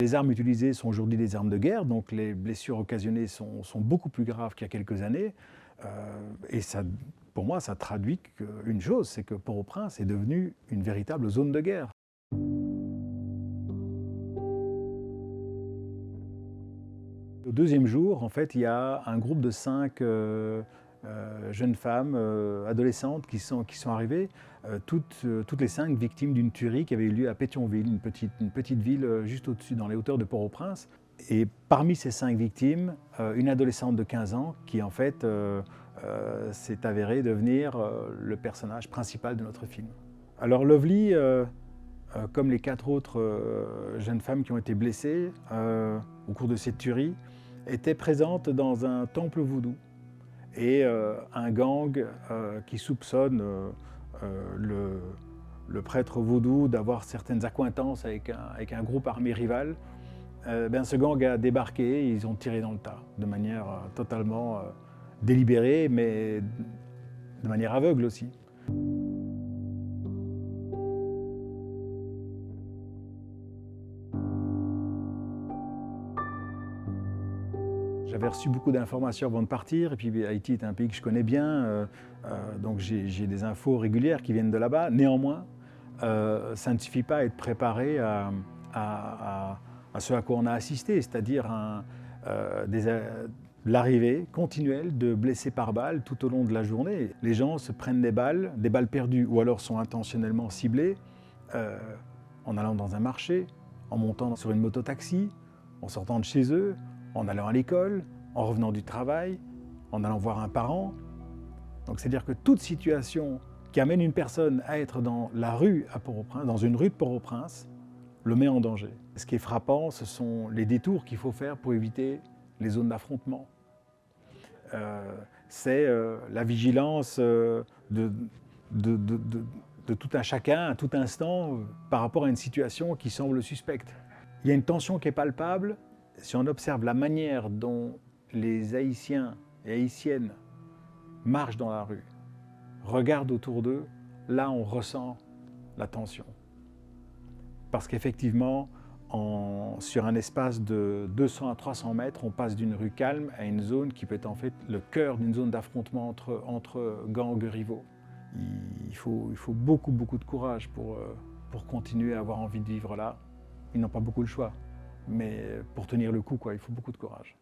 Les armes utilisées sont aujourd'hui des armes de guerre, donc les blessures occasionnées sont beaucoup plus graves qu'il y a quelques années. Et ça, pour moi, ça traduit une chose, c'est que Port-au-Prince est devenu une véritable zone de guerre. Au deuxième jour, en fait, il y a un groupe de 5 jeunes femmes, adolescentes qui sont arrivées, toutes les 5 victimes d'une tuerie qui avait eu lieu à Pétionville, une petite ville juste au-dessus, dans les hauteurs de Port-au-Prince. Et parmi ces 5 victimes, une adolescente de 15 ans qui, en fait, s'est avérée devenir le personnage principal de notre film. Alors Lovely, comme les 4 autres jeunes femmes qui ont été blessées au cours de cette tuerie, était présente dans un temple vaudou. Et un gang qui soupçonne le prêtre vaudou d'avoir certaines accointances avec un groupe armé rival, ce gang a débarqué et ils ont tiré dans le tas, de manière totalement délibérée, mais de manière aveugle aussi. J'avais reçu beaucoup d'informations avant de partir, et puis Haïti est un pays que je connais bien, donc j'ai des infos régulières qui viennent de là-bas. Néanmoins, ça ne suffit pas à être préparé à ce à quoi on a assisté, c'est-à-dire l'arrivée continuelle de blessés par balles tout au long de la journée. Les gens se prennent des balles perdues, ou alors sont intentionnellement ciblés, en allant dans un marché, en montant sur une moto-taxi, en sortant de chez eux, en allant à l'école, en revenant du travail, en allant voir un parent. Donc c'est-à-dire que toute situation qui amène une personne à être dans la rue à Port-au-Prince, dans une rue de Port-au-Prince, le met en danger. Ce qui est frappant, ce sont les détours qu'il faut faire pour éviter les zones d'affrontement. C'est la vigilance de tout un chacun, à tout instant, par rapport à une situation qui semble suspecte. Il y a une tension qui est palpable. Si on observe la manière dont les Haïtiens et Haïtiennes marchent dans la rue, regardent autour d'eux, là on ressent la tension. Parce qu'effectivement, sur un espace de 200 à 300 mètres, on passe d'une rue calme à une zone qui peut être en fait le cœur d'une zone d'affrontement entre gangs rivaux. Il faut beaucoup de courage pour continuer à avoir envie de vivre là. Ils n'ont pas beaucoup le choix. Mais pour tenir le coup, il faut beaucoup de courage.